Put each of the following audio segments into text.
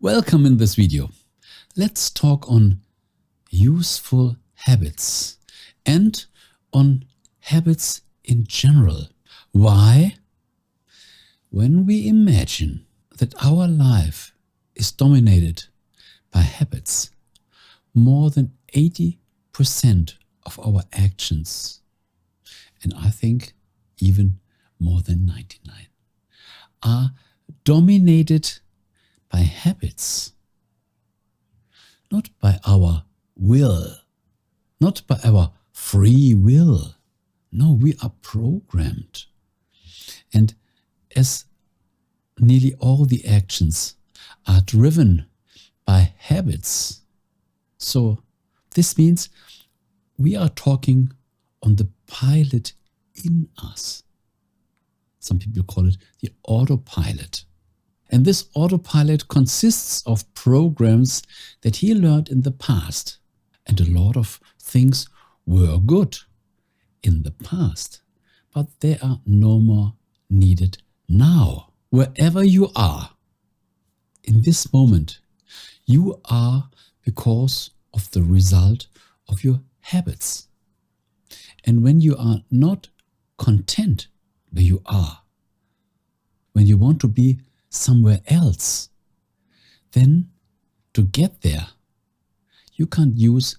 Welcome in this video. Let's talk on useful habits and on habits in general. Why? When we imagine that our life is dominated by habits, more than 80% of our actions, and I think even more than 99, are dominated by habits, not by our will, not by our free will. No, we are programmed. And as nearly all the actions are driven by habits, so this means we are talking on the pilot in us. Some people call it the autopilot. And this autopilot consists of programs that he learned in the past. And a lot of things were good in the past, but they are no more needed now. Wherever you are, in this moment, you are because of the result of your habits. And when you are not content where you are, when you want to be somewhere else, then to get there, you can't use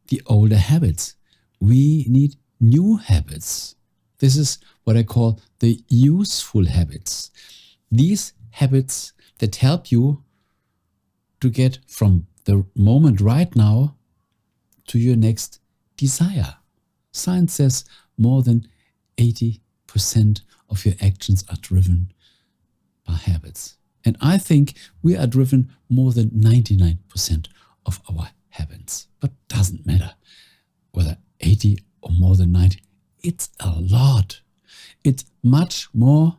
the older habits. We need new habits. This is what I call the useful habits. These habits that help you to get from the moment right now to your next desire. Science says more than 80% of your actions are driven by habits. And I think we are driven more than 99% of our habits. But doesn't matter whether 80 or more than 90. It's a lot. It's much more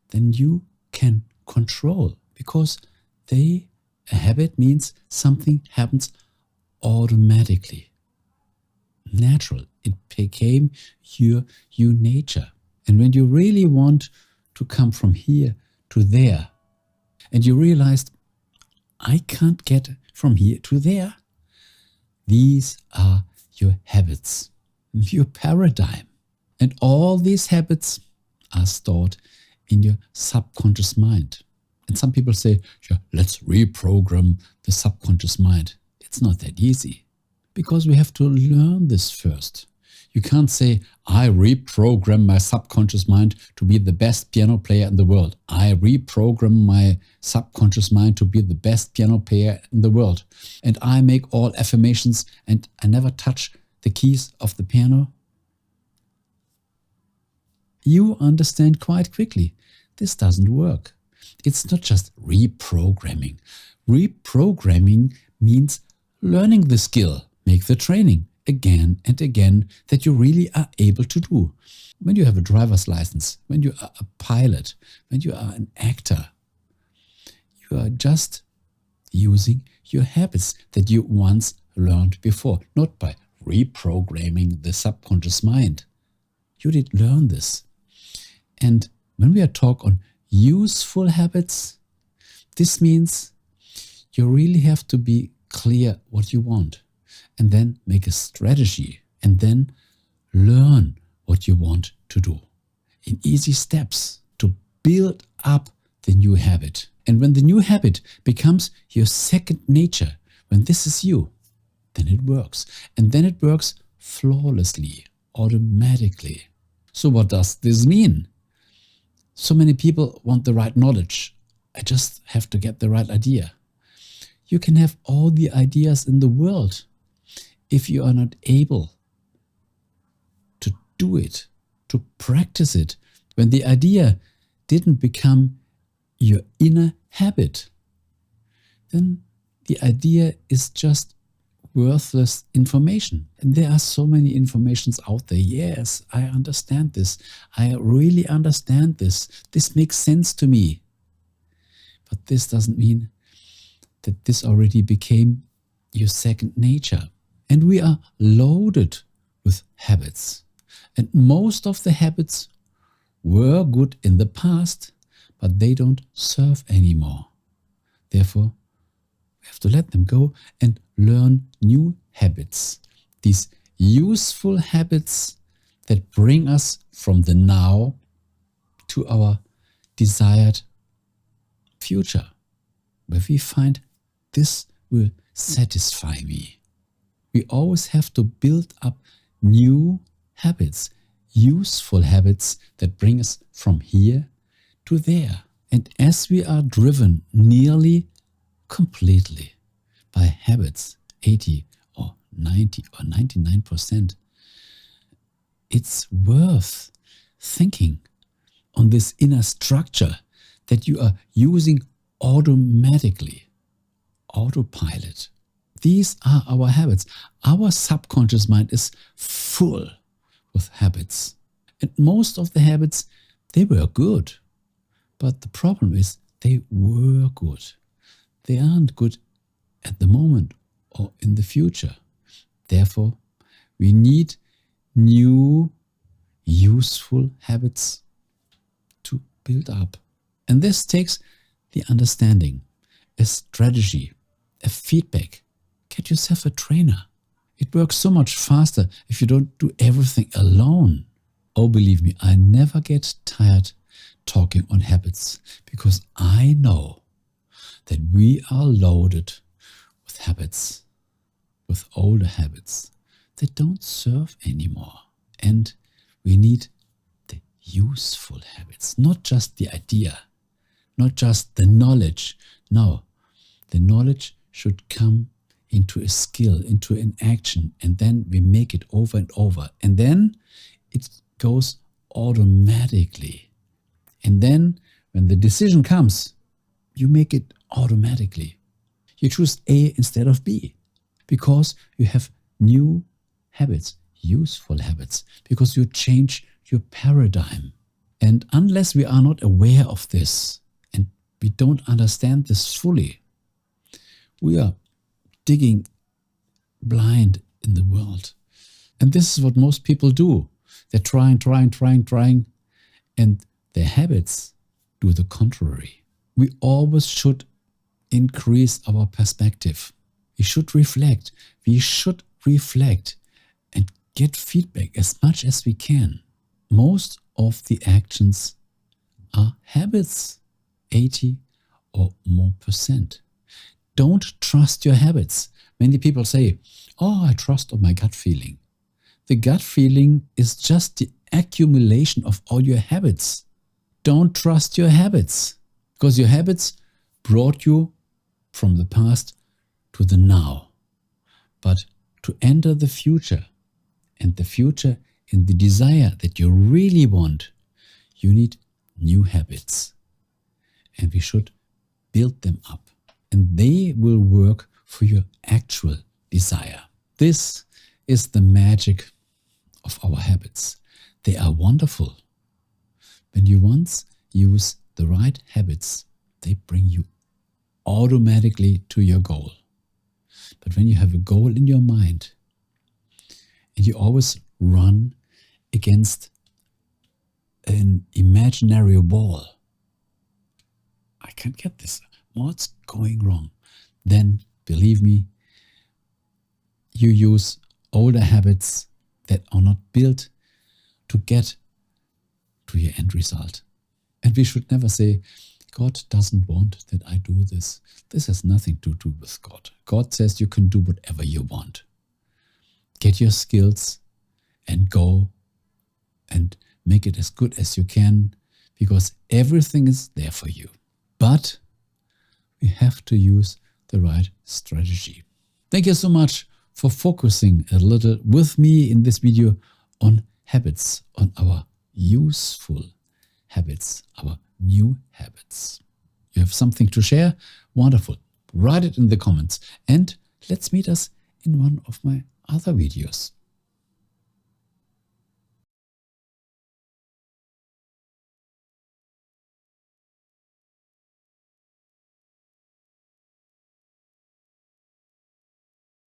than you can control, because a habit means something happens automatically, natural. It became your nature. And when you really want to come from here to there, and you realized, I can't get from here to there, these are your habits, your paradigm. And all these habits are stored in your subconscious mind. And some people say, sure, let's reprogram the subconscious mind. It's not that easy, because we have to learn this first. You can't say, I reprogram my subconscious mind to be the best piano player in the world. I reprogram my subconscious mind to be the best piano player in the world. And I make all affirmations and I never touch the keys of the piano. You understand quite quickly, this doesn't work. It's not just reprogramming. Reprogramming means learning the skill, make the training again and again that you really are able to do. When you have a driver's license, when you are a pilot, when you are an actor, you are just using your habits that you once learned before, not by reprogramming the subconscious mind. You did learn this. And when we are talking on useful habits, this means you really have to be clear what you want, and then make a strategy, and then learn what you want to do in easy steps to build up the new habit. And when the new habit becomes your second nature, when this is you, then it works. And then it works flawlessly, automatically. So what does this mean? So many people want the right knowledge. I just have to get the right idea. You can have all the ideas in the world. If you are not able to do it, to practice it, when the idea didn't become your inner habit, then the idea is just worthless information. And there are so many informations out there. Yes, I understand this. I really understand this. This makes sense to me. But this doesn't mean that this already became your second nature. And we are loaded with habits. And most of the habits were good in the past, but they don't serve anymore. Therefore, We have to let them go and learn new habits. These useful habits that bring us from the now to our desired future, where we find this will satisfy me. We always have to build up new habits, useful habits that bring us from here to there. And as we are driven nearly completely by habits, 80 or 90 or 99%, it's worth thinking on this inner structure that you are using automatically. Autopilot. These are our habits. Our subconscious mind is full with habits. And most of the habits, they were good. But the problem is they were good. They aren't good at the moment or in the future. Therefore, we need new, useful habits to build up. And this takes the understanding, a strategy, a feedback. Get yourself a trainer. It works so much faster if you don't do everything alone. Oh, believe me, I never get tired talking on habits because I know that we are loaded with habits, with older habits that don't serve anymore. And we need the useful habits, not just the idea, not just the knowledge. No, the knowledge should come into a skill, into an action, and then we make it over and over. And then it goes automatically. And then when the decision comes, you make it automatically. You choose A instead of B because you have new habits, useful habits, because you change your paradigm. And unless we are not aware of this and we don't understand this fully, we are digging blind in the world. And this is what most people do. They're trying, and their habits do the contrary. We always should increase our perspective. We should reflect. We should reflect and get feedback as much as we can. Most of the actions are habits, 80 or more %. Don't trust your habits. Many people say, oh, I trust on my gut feeling. The gut feeling is just the accumulation of all your habits. Don't trust your habits because your habits brought you from the past to the now. But to enter the future, and the future in the desire that you really want, you need new habits. And we should build them up. And they will work for your actual desire. This is the magic of our habits. They are wonderful. When you once use the right habits, they bring you automatically to your goal. But when you have a goal in your mind and you always run against an imaginary wall, I can't get this. What's going wrong? Then, believe me, you use older habits that are not built to get to your end result. And we should never say, God doesn't want that I do this. This has nothing to do with God. God says you can do whatever you want. Get your skills and go and make it as good as you can because everything is there for you. But we have to use the right strategy. Thank you so much for focusing a little with me in this video on habits, on our useful habits, our new habits. You have something to share? Wonderful. Write it in the comments and let's meet us in one of my other videos.